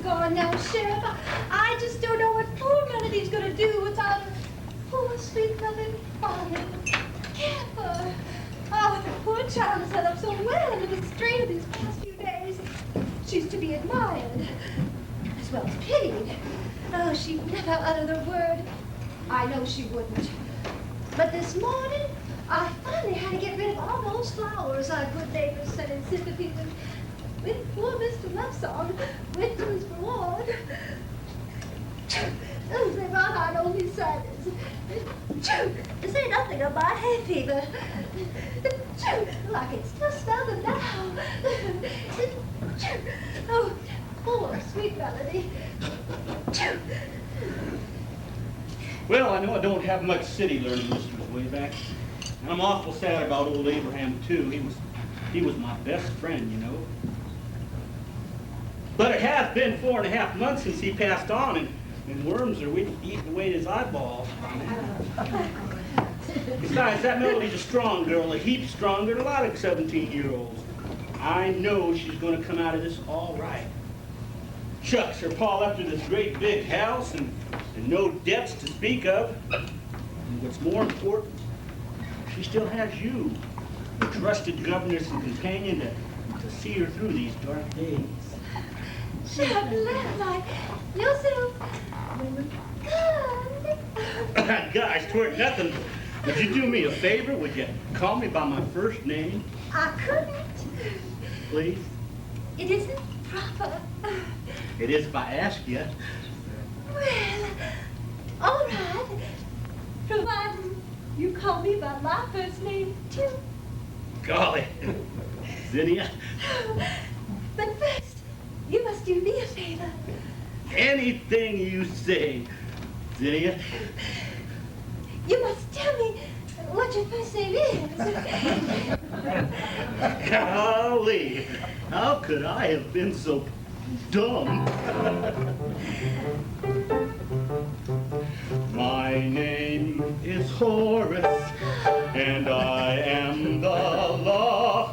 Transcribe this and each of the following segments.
gone now, Sheriff. I just don't know what poor Melody's going to do without her poor, sweet, loving father. Camper. Oh, the poor child has held up so well under the strain of these past few days. She's to be admired, as well as pitied. Oh, she'd never utter the word. I know she wouldn't. But this morning, I finally had to get rid of all those flowers our good neighbors sent in sympathy with poor Mr. Lovesong, Winton's reward. Oh, they brought out only sadness. To say nothing of my hay fever. I can still smell them now. Oh, poor sweet Melody. Well, I know I don't have much city learning, Mr. Wayback. And I'm awful sad about old Abraham, too. He was my best friend, you know. But it has been 4.5 months since he passed on, and worms are eating away at his eyeballs. Besides, that Melody's a strong girl, a heap stronger than a lot of 17-year-olds. I know she's going to come out of this all right. Shucks, her pa left her this great big house and no debts to speak of. And what's more important, she still has you, a trusted governess and companion to see her through these dark days. Shut left like yourself. Gosh, 'twere nothing. Would you do me a favor? Would you call me by my first name? I couldn't. Please? It isn't proper. It is if I ask you. Well, all right. Provided you call me by my first name, too. Golly. Zinnia? But first, you must do me a favor. Anything you say, Zinnia. You must tell me what your first name is. Golly, how could I have been so dumb? My name is Horace, and I am the law.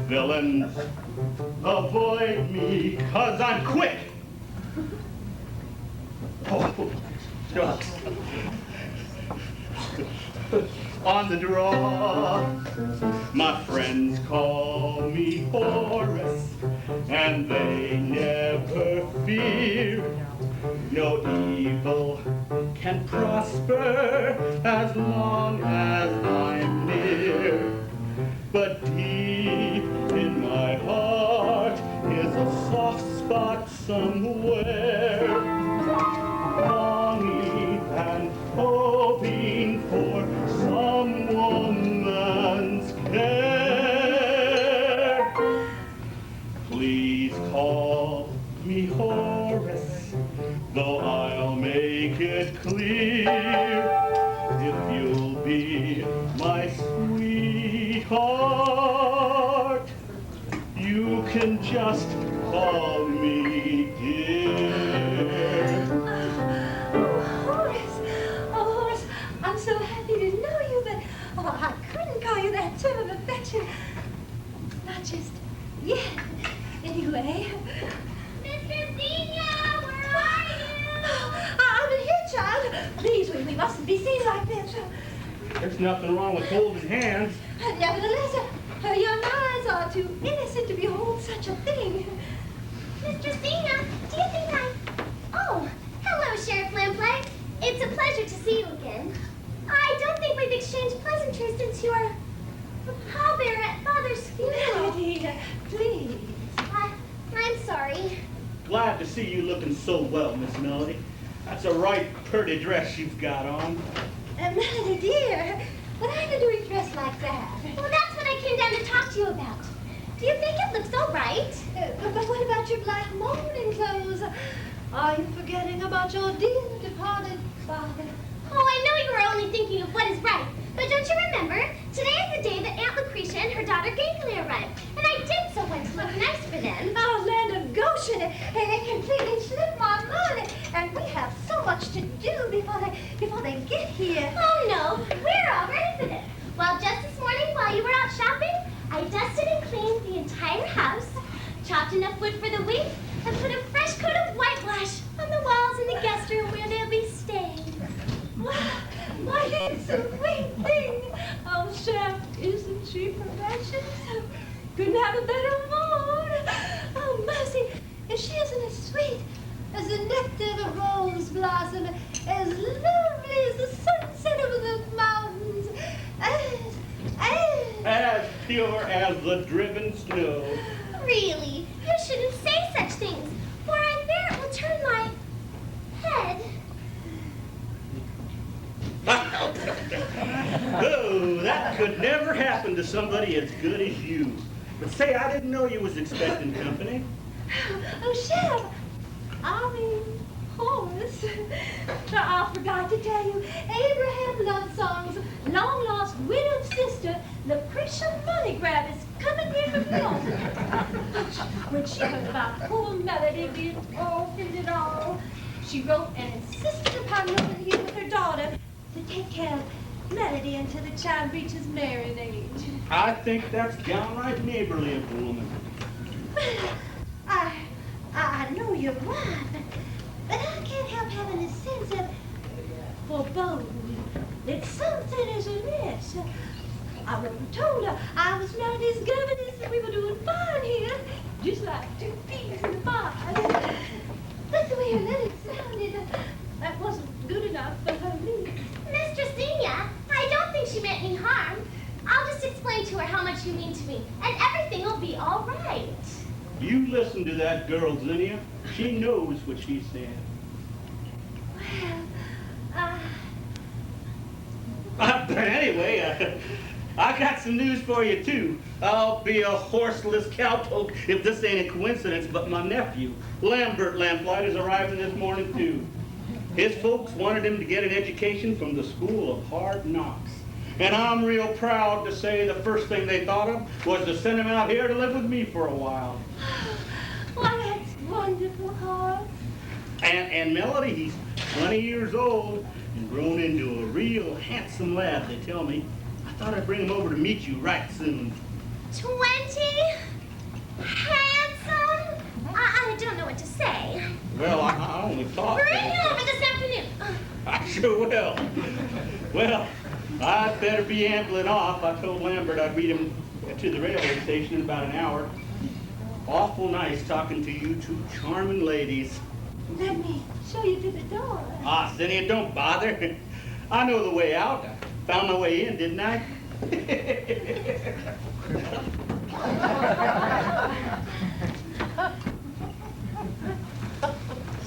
Villains, avoid me, 'cause I'm quick. Oh, shucks. On the draw, my friends call me Horace, and they never fear. No evil can prosper as long as I'm near. But deep in my heart is a soft spot somewhere, longing and hoping for some woman's care. Please call me Horace, though I'll make it clear, if you'll be my sweetheart, you can just call me dear. Horace, I'm so happy to know you, but I couldn't call you that term of affection. Not just yet, anyway. Mr. Zenia, where are you? I'm here, child. Please, we mustn't be seen like this. There's nothing wrong with holding hands. Nevertheless, her young eyes are too innocent to behold such a thing. Mr. Zenia, do you think Oh, hello, Sheriff Lamplight. It's a pleasure to see you again. I don't think we've exchanged pleasantries since your pallbearer at Father's funeral. Melody, please. I'm sorry. Glad to see you looking so well, Miss Melody. That's a right pretty dress you've got on. Melody, dear, what are you doing dressed like that? Well, that's what I came down to talk to you about. Do you think it looks all right? But what about your black mourning clothes? Are you forgetting about your dear departed father? Oh, I know you were only thinking of what is right. But don't you remember? Today is the day that Aunt Lucretia and her daughter Ganglia arrived. And I did so want to look nice for them. Our land of Goshen, it completely slipped my mind. And we have so much to do before they get here. Oh, no. We're all ready for them. Well, just this morning while you were out shopping, I dusted and cleaned the entire house, chopped enough wood for the wreath, and put a fresh sweet thing. Oh, Chef, isn't she precious? Couldn't have a better mood. Oh, mercy, if she isn't as sweet as the nectar of a rose blossom, as lovely as the sunset over the mountains, As pure as the driven snow. Really, you shouldn't say such things, for I fear it will turn my head. Oh, that could never happen to somebody as good as you. But say, I didn't know you was expecting company. Oh, Chef, Horace. I forgot to tell you, Abraham Love Song's long-lost widowed sister, Lucretia Moneygrab, is coming here from Milton. When she heard about poor Melody being orphaned and all, she wrote and insisted upon moving here with her daughter to take care of Melody until the child reaches married age. I think that's downright neighborly of the woman. Well, I know you're right, but I can't help having a sense of foreboding that something is amiss. I wrote and told her I was Melody's governess and we were doing fine here, just like two peas in a pod. But the way her letter sounded, that wasn't good enough for her needs. Mistress Xenia, I don't think she meant any harm. I'll just explain to her how much you mean to me, and everything will be all right. You listen to that girl, Zinnia. She knows what she's saying. Well, But anyway, I got some news for you, too. I'll be a horseless cowpoke if this ain't a coincidence, but my nephew, Lambert Lamplight, is arriving this morning, too. His folks wanted him to get an education from the School of Hard Knocks. And I'm real proud to say the first thing they thought of was to send him out here to live with me for a while. why, that's wonderful, Horace. And Melody, he's 20 years old and grown into a real handsome lad, they tell me. I thought I'd bring him over to meet you right soon. 20? Handsome? I don't know what to say. Well, I only thought... Bring him over this afternoon. I sure will. Well, I'd better be ambling off. I told Lambert I'd meet him to the railway station in about an hour. Awful nice talking to you two charming ladies. Let me show you to the door. Ah, Zinnia, don't bother. I know the way out. I found my way in, didn't I?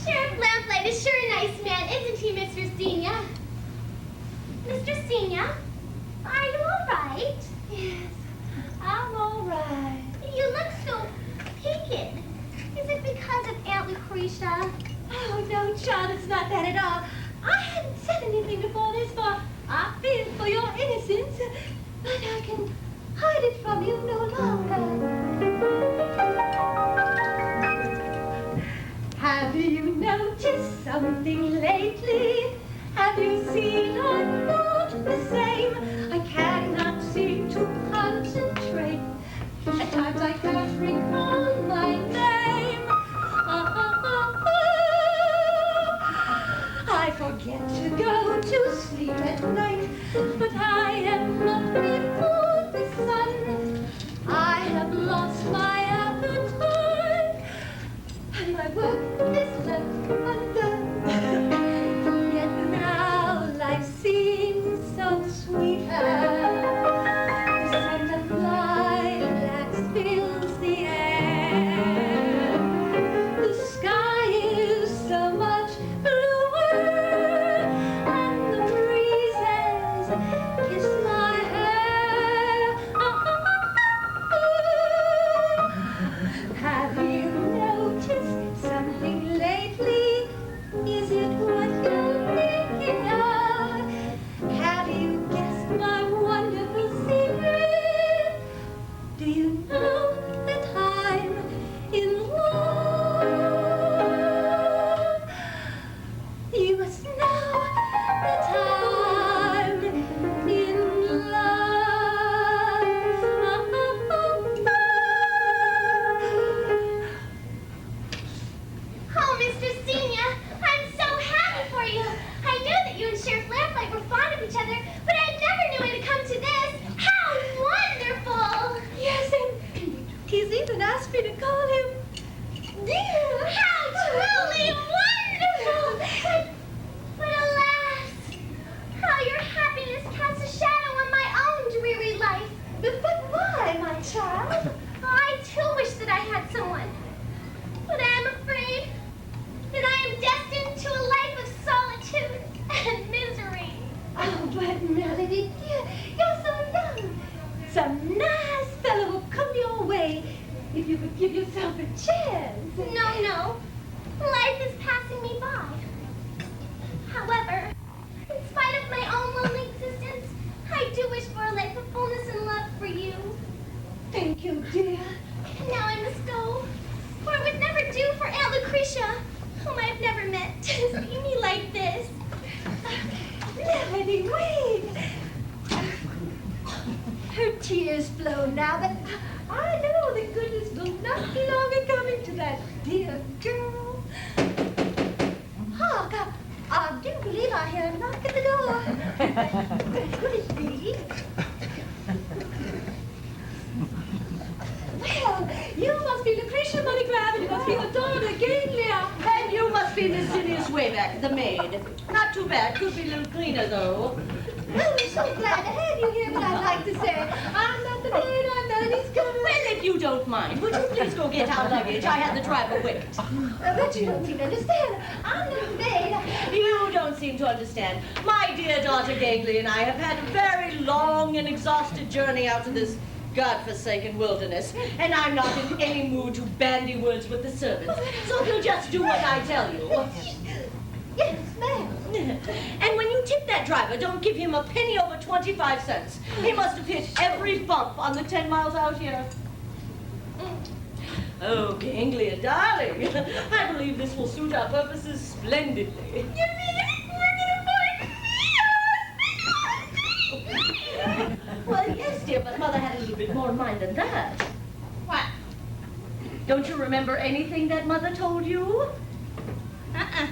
Sheriff Lamplight is sure a nice man, isn't he, Mr. Xenia? Mr. Xenia, are you all right? Yes, I'm all right. You look so peaked. Is it because of Aunt Lucretia? Oh, no, child, it's not that at all. I hadn't said anything before this, for I feared for your innocence, but I can hide it from you no longer. Have you noticed something lately? Have you seen or not the same? I cannot seem to concentrate. At times I can't recall my name. I forget to go to sleep at night, but I am up before the sun. I have lost my appetite, and my work is left undone. Yet now life seems so sweeter. The scent of lilacs fills the air. The sky is so much bluer, and the breezes kiss my hair. Have you noticed something life is passing me by. However, in spite of my own lonely existence, I do wish for a life of fullness and love for you. Thank you, dear. Now I must go, for it would never do for Aunt Lucretia, whom I have never met, to see me like this. Melody, wait. Her tears flow now, but I know the goodness will not be long in coming to that dear girl. Hark, I do believe I hear a knock at the door. Could it be? Well, you must be Lucretia Moneygram, and you must be the daughter of Ganglia. And you must be Miss Sirius Wayback, the maid. Not too bad. Could be a little cleaner, though. Oh, I'm so glad to have you here, but I'd like to say, I'm not the maid, I'm Melody's cousin. Well, if you don't mind, would you please go get our luggage? I had the driver whipped. But you don't seem to understand. I'm not the maid. You don't seem to understand. My dear daughter Ganglia and I have had a very long and exhausted journey out to this godforsaken wilderness, and I'm not in any mood to bandy words with the servants. So you'll just do what I tell you. Yes, ma'am. And when you tip that driver, don't give him a penny over 25 cents. He must have hit every bump on the 10 miles out here. Oh, Ganglia, darling, I believe this will suit our purposes splendidly. You mean we're gonna find me? Well, yes, dear, but Mother had a little bit more in mind than that. What? Don't you remember anything that Mother told you? Uh-uh.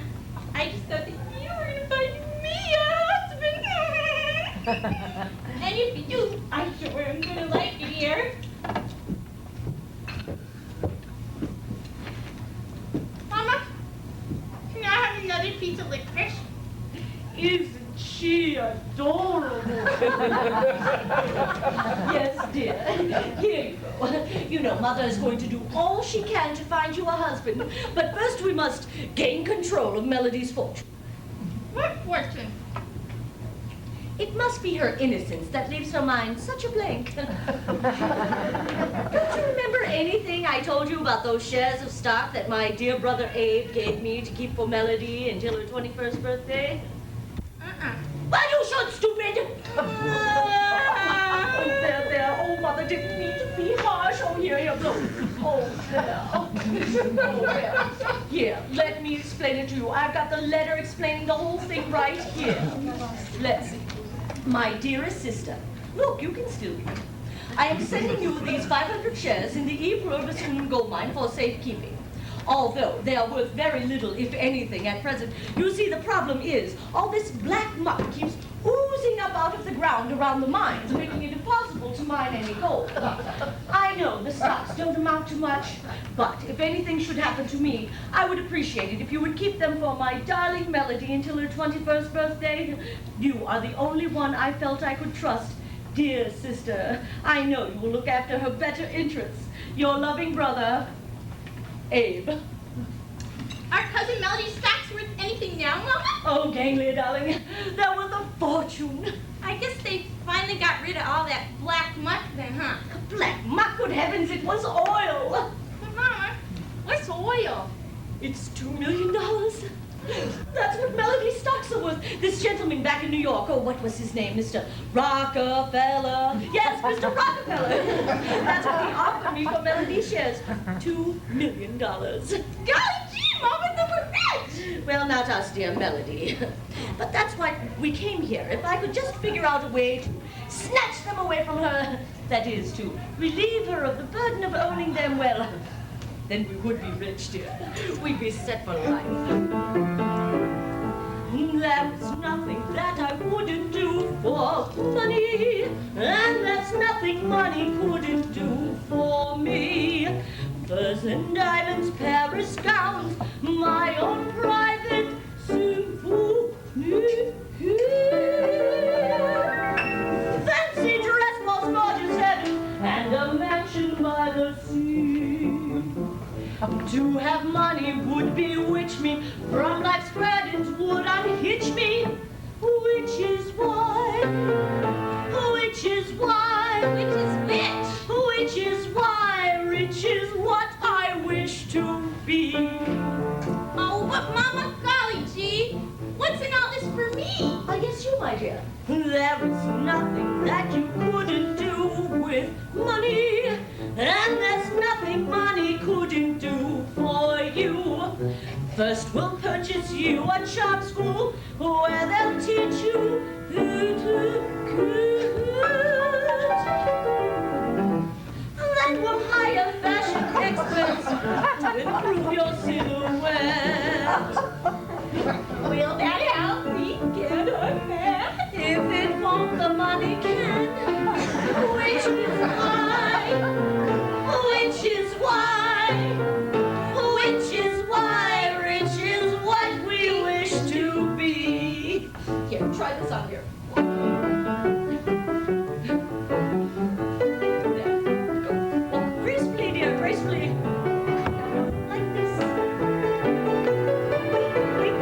I just thought that you were gonna find me a husband. And if you do, I sure am gonna like it here. Mama, can I have another piece of licorice? Isn't she adorable? Yes, dear. Here you go. You know, Mother is going to do all she can to find you a husband. But first we must gain control of Melody's fortune. What fortune? It must be her innocence that leaves her mind such a blank. Don't you remember anything I told you about those shares of stock that my dear brother Abe gave me to keep for Melody until her 21st birthday? Why, you should, stupid! There. Oh, Mother didn't mean to be harsh. Oh, here, blow. Oh, there. Oh, there. Here, let me explain it to you. I've got the letter explaining the whole thing right here. Let's see. My dearest sister, look, you can still read. I am sending you these 500 shares in the Eve Robertson gold mine for safekeeping. Although they are worth very little, if anything, at present. You see, the problem is, all this black muck keeps oozing up out of the ground around the mines, making it impossible to mine any gold. I know the stocks don't amount to much, but if anything should happen to me, I would appreciate it if you would keep them for my darling Melody until her 21st birthday. You are the only one I felt I could trust. Dear sister, I know you will look after her better interests. Your loving brother, Abe. Our cousin Melody's stocks worth anything now, Mama? Oh, Ganglia, darling, they're worth a fortune. I guess they finally got rid of all that black muck then, huh? Black muck, good heavens, it was oil. But Mama, what's oil? It's $2 million. That's what Melody's stocks are worth. This gentleman back in New York, oh, what was his name? Mr. Rockefeller. Yes, Mr. Rockefeller. That's what he offered me for Melody's shares. $2 million. Golly gee, Mama, they were rich! Well, not us, dear Melody. But that's why we came here. If I could just figure out a way to snatch them away from her, that is, to relieve her of the burden of owning them, well, then we would be rich, dear. We'd be set for life. There's nothing that I wouldn't do for money, and there's nothing money couldn't do for me. Furs and diamonds, Paris gowns, my own private symphony. Fancy dress, most gorgeous heaven, and a mansion by the sea. To have money would bewitch me, from life's burdens would unhitch me, which is why, rich is what I wish to be. Oh, but Mama, golly gee, what's in all this for me? I guess you, my dear. There is nothing that you couldn't do with money, and there's nothing money couldn't do for you. First we'll purchase you a charm school where they'll teach you who to coot. Then we'll hire fashion experts to improve your silhouette. Will that help me get a man? If it won't, the money can. Which is why, rich is what we wish to be. Here, try this on here. There. Oh, gracefully, dear, gracefully. Like this. Wait.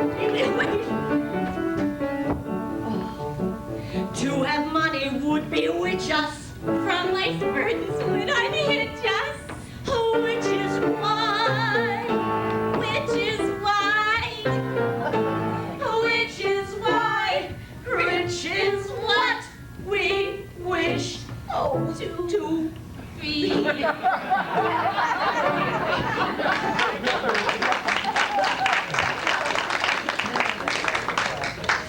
To have money would bewitch us. From life's burdens would unhitch us. Which is why, rich is what we wish to be.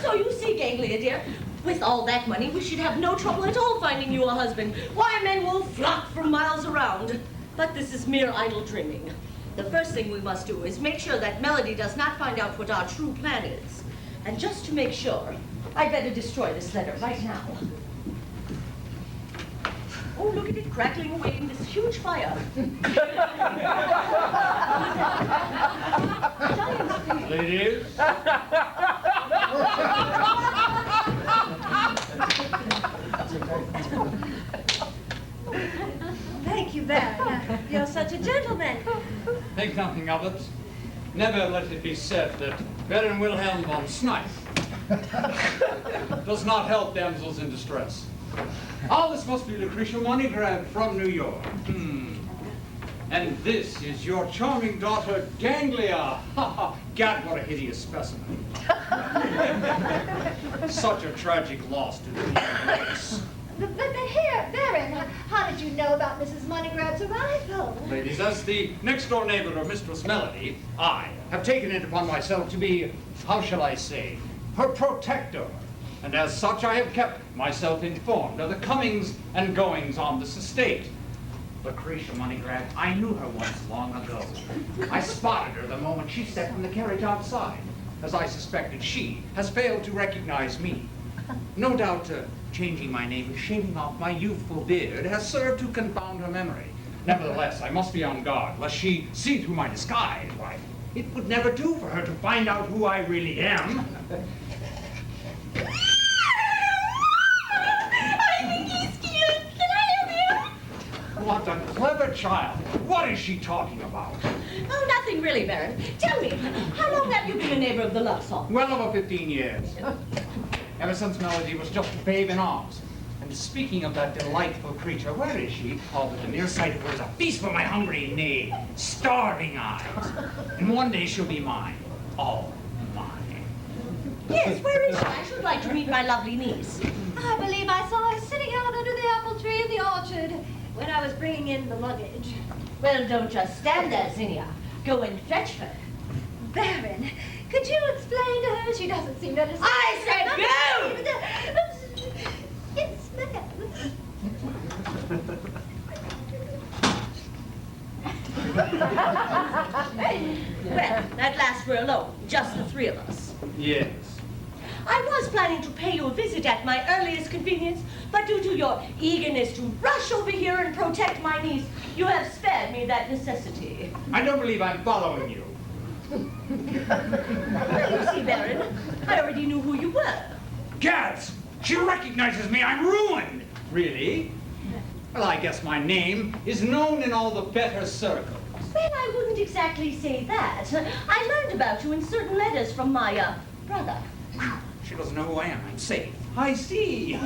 So you see, Ganglia, dear, with all that money, we should have no trouble at all finding you a husband. Why, men will flock from miles around. But this is mere idle dreaming. The first thing we must do is make sure that Melody does not find out what our true plan is. And just to make sure, I'd better destroy this letter right now. Oh, look at it crackling away in this huge fire. Ladies? Thank you, Baron. You're such a gentleman. Think nothing of it. Never let it be said that Baron Wilhelm von Snipe does not help damsels in distress. All this must be Lucretia Moneygrab from New York. And this is your charming daughter, Ganglia. Gad, what a hideous specimen. Such a tragic loss to the human race. But here, Baron, how did you know about Mrs. Moneygrab's arrival? Ladies, as the next-door neighbor of Mistress Melody, I have taken it upon myself to be, how shall I say, her protector. And as such, I have kept myself informed of the comings and goings on this estate. Lucretia Moneygrab, I knew her once long ago. I spotted her the moment she stepped from the carriage outside. As I suspected, she has failed to recognize me. No doubt, changing my name and shaving off my youthful beard has served to confound her memory. Nevertheless, I must be on guard, lest she see through my disguise. Why, it would never do for her to find out who I really am. I think he's cute. Can I help you? What a clever child. What is she talking about? Oh, nothing really, Baron. Tell me, how long have you been a neighbor of the Love Song? Well over 15 years. Ever since Melody was just a babe in arms. And speaking of that delightful creature, where is she? Oh, but the mere sight of her is a feast for my hungry, nay, starving eyes. And one day she'll be mine. All mine. Yes, where is she? I should like to meet my lovely niece. I believe I saw her sitting out under the apple tree in the orchard when I was bringing in the luggage. Well, don't just stand there, Zinnia. Go and fetch her. Baron, could you explain to her? She doesn't seem to understand. I said go! Yes, ma'am. Well, at last we're alone, just the three of us. Yes. I was planning to pay you a visit at my earliest convenience, but due to your eagerness to rush over here and protect my niece, you have spared me that necessity. I don't believe I'm following you. Well, you see, Baron, I already knew who you were. Gads! She recognizes me. I'm ruined. Really? Well, I guess my name is known in all the better circles. Well, I wouldn't exactly say that. I learned about you in certain letters from my, brother. She doesn't know who I am. I'm safe. I see.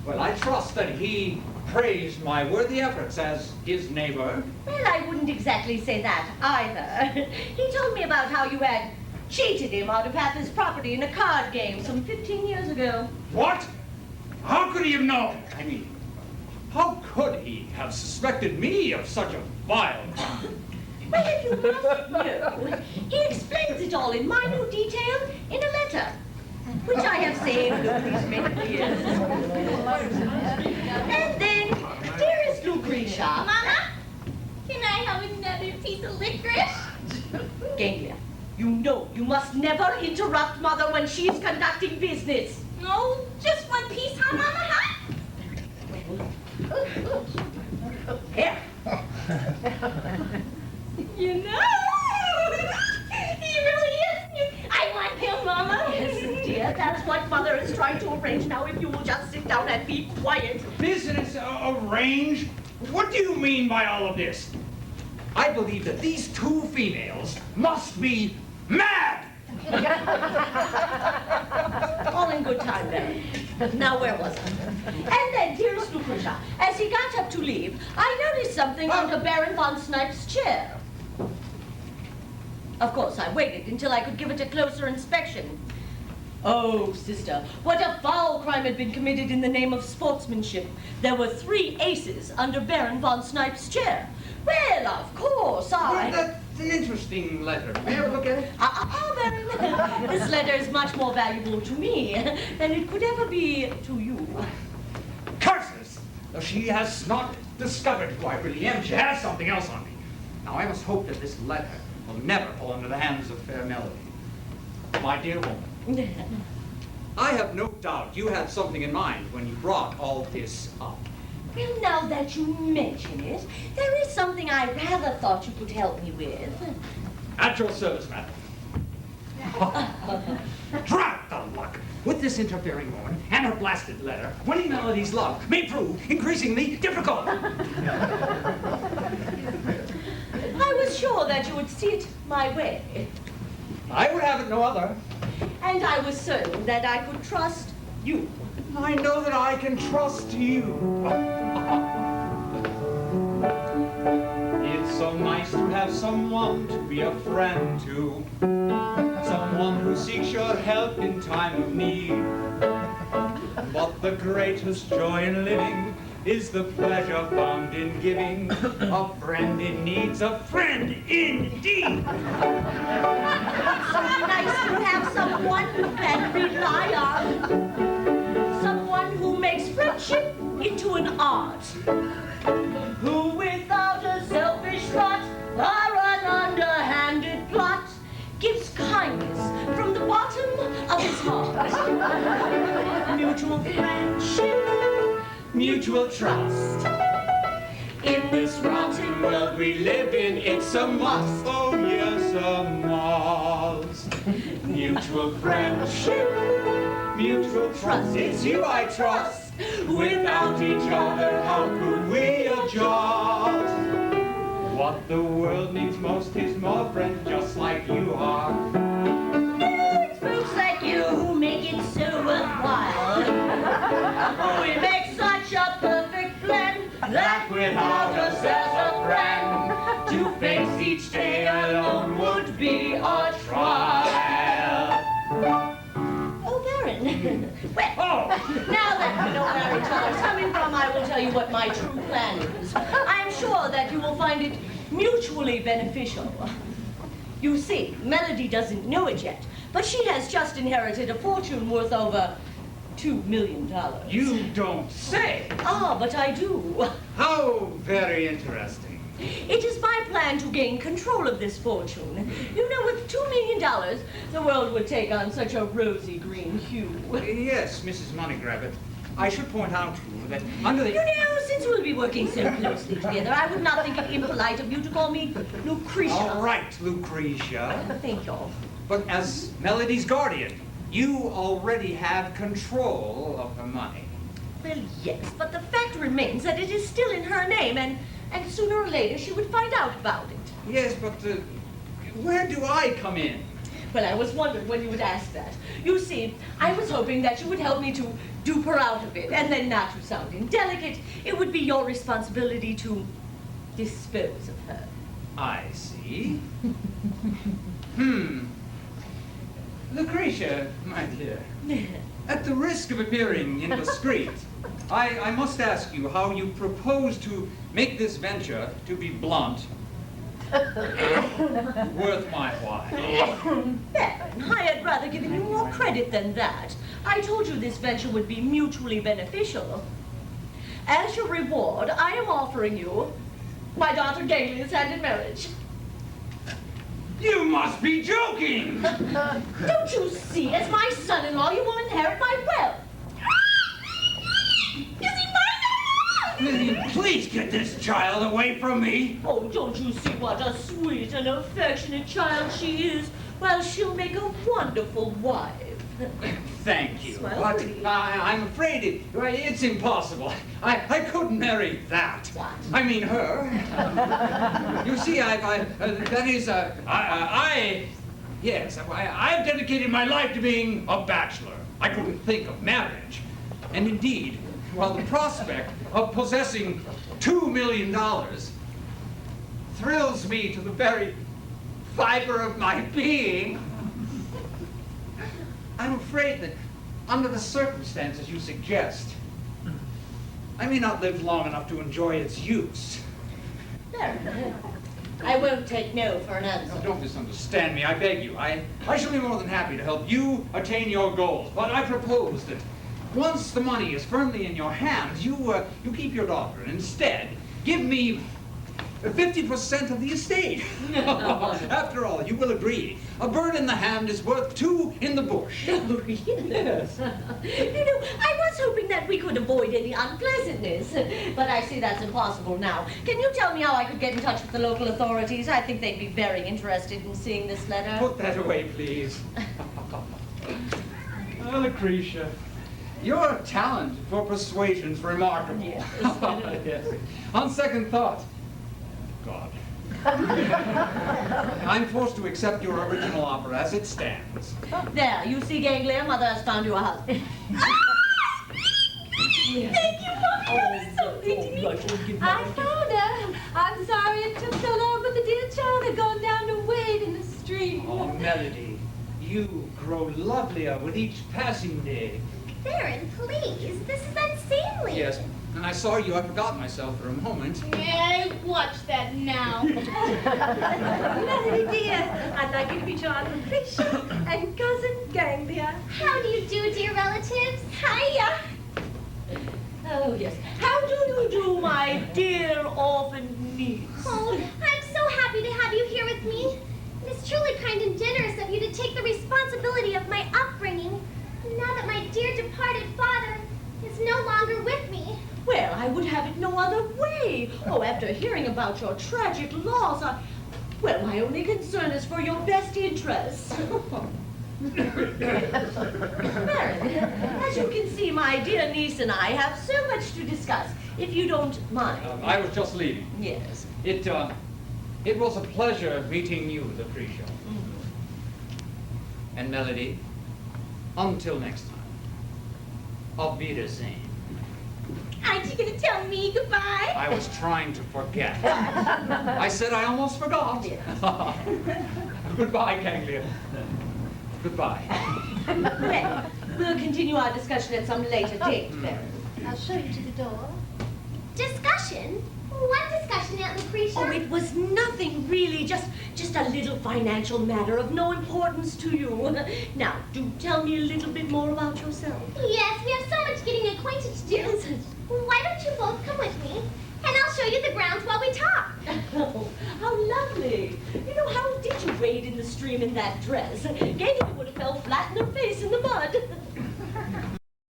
Well, I trust that he praised my worthy efforts as his neighbor. Well, I wouldn't exactly say that either. He told me about how you had cheated him out of half his property in a card game some 15 years ago. What? How could he have known? I mean, how could he have suspected me of such a vile crime? Well, if you must know, he explains it all in minute detail in a letter, which I have saved over these many years. And then, dearest Lucretia. Mama, can I have another piece of licorice? Ganglia, you know you must never interrupt Mother when she's conducting business. No, just one piece, huh, Mama, huh? Here. You know, he really is. I want him, Mama. Yes, dear, that's what Mother is trying to arrange now, if you will just sit down and be quiet. Business arrange? What do you mean by all of this? I believe that these two females must be mad! All in good time, then. Now, where was I? And then, dearest Lucretia, as he got up to leave, I noticed something under Baron von Snipe's chair. Of course, I waited until I could give it a closer inspection. Oh, sister, what a foul crime had been committed in the name of sportsmanship. There were 3 aces under Baron von Snipe's chair. Well, of course, Well, that's an interesting letter. May I look at it? Baron, this letter is much more valuable to me than it could ever be to you. Curses! Though she has not discovered who I really am, she has something else on me. Now, I must hope that this letter will never fall into the hands of fair Melody. My dear woman, I have no doubt you had something in mind when you brought all this up. Well, now that you mention it, there is something I rather thought you could help me with. At your service, madam. Drat the luck! With this interfering woman and her blasted letter, winning Melody's love may prove increasingly difficult. I was sure that you would see it my way. I would have it no other. And I was certain that I could trust you. I know that I can trust you. It's so nice to have someone to be a friend to. Someone who seeks your help in time of need. But the greatest joy in living is the pleasure found in giving. A friend in need's a friend indeed. It's so nice to have someone you can rely on. Someone who makes friendship into an art. Who without a selfish thought or an underhanded plot gives kindness from the bottom of his heart. Mutual friendship, mutual trust. In this rotten world we live in, it's a must. Oh yes, a must. Mutual friendship, mutual trust. It's you I trust. Without each other, how could we adjust? What the world needs most is more friends just like you are. It's folks like you who make it so worthwhile. We make such a perfect blend that without us as a friend, to face each day alone would be a trial. Oh, Baron. Well, now that we know where each other's coming from, I will tell you what my true plan is. I'm sure that you will find it mutually beneficial. You see, Melody doesn't know it yet, but she has just inherited a fortune worth over $2 million. You don't say. Ah, but I do. How very interesting. It is my plan to gain control of this fortune. You know, with $2 million, the world would take on such a rosy green hue. Yes, Mrs. Moneygrabbit. I should point out to you that under the... You know, since we'll be working so closely together, I would not think it impolite of you to call me Lucretia. All right, Lucretia. Thank you. But as Melody's guardian, you already have control of her money. Well, yes, but the fact remains that it is still in her name, and sooner or later she would find out about it. Yes, but where do I come in? Well, I was wondering when you would ask that. You see, I was hoping that you would help me to dupe her out of it, and then not to sound indelicate, it would be your responsibility to dispose of her. I see. Lucretia, my dear, at the risk of appearing indiscreet, I must ask you how you propose to make this venture, to be blunt, worth my while. Baron, I had rather given you more credit than that. I told you this venture would be mutually beneficial. As your reward, I am offering you my daughter Ganglia's hand in marriage. You must be joking! Don't you see, as my son-in-law, you will inherit my wealth. Is he mine? Please get this child away from me. Oh, don't you see what a sweet and affectionate child she is? Well, she'll make a wonderful wife. Thank you. Smile But pretty. I'm afraid it's impossible. I couldn't marry that. What? I mean her. You see, I've dedicated my life to being a bachelor. I couldn't think of marriage. And indeed, while the prospect of possessing $2 million thrills me to the very fiber of my being, I'm afraid that under the circumstances you suggest, I may not live long enough to enjoy its use. Baron, I won't take no for an answer. Now, don't misunderstand me, I beg you. I shall be more than happy to help you attain your goals, but I propose that once the money is firmly in your hands, you keep your daughter, and instead give me 50% of the estate. After all, you will agree, a bird in the hand is worth 2 in the bush. Oh, yes. You know, I was hoping that we could avoid any unpleasantness, but I see that's impossible now. Can you tell me how I could get in touch with the local authorities? I think they'd be very interested in seeing this letter. Put that away, please. Oh, Lucretia, your talent for persuasion's remarkable. Yes. Yes. On second thought, God, I'm forced to accept your original offer as it stands. There, you see, Ganglia, Mother has found you a husband. Thank you, Mom. That was so sweet to me. I found her. I'm sorry it took so long, but the dear child had gone down to wade in the stream. Oh, Melody, you grow lovelier with each passing day. Baron, please. This is unseemly. Yes, and I saw you. I forgot myself for a moment. Yeah, watch that now. Melody dear, I'd like you to be John Lucretia and cousin Ganglia. How do you do, dear relatives? Hiya. Oh, yes. How do you do, my dear orphan niece? Oh, I'm so happy to have you here with me. It is truly kind and generous of you to take the responsibility of my upbringing, now that my dear departed father is no longer with me. Well, I would have it no other way. Oh, after hearing about your tragic loss, well, my only concern is for your best interests. Baron, as you can see, my dear niece and I have so much to discuss, if you don't mind. I was just leaving. Yes. It was a pleasure meeting you, Lucretia. And Melody, until next time, auf Wiedersehen. Aren't you going to tell me goodbye? I was trying to forget. I said I almost forgot. Goodbye, Ganglia. Goodbye. Well, we'll continue our discussion at some later date, Baron. I'll show you to the door. Discussion? What discussion, Aunt Lucretia? Oh, it was nothing really, just a little financial matter of no importance to you. Now, do tell me a little bit more about yourself. Yes, we have so much getting acquainted to do. Why don't you both come with me, and I'll show you the grounds while we talk. Oh, how lovely. You know, how did you wade in the stream in that dress? Ganglia would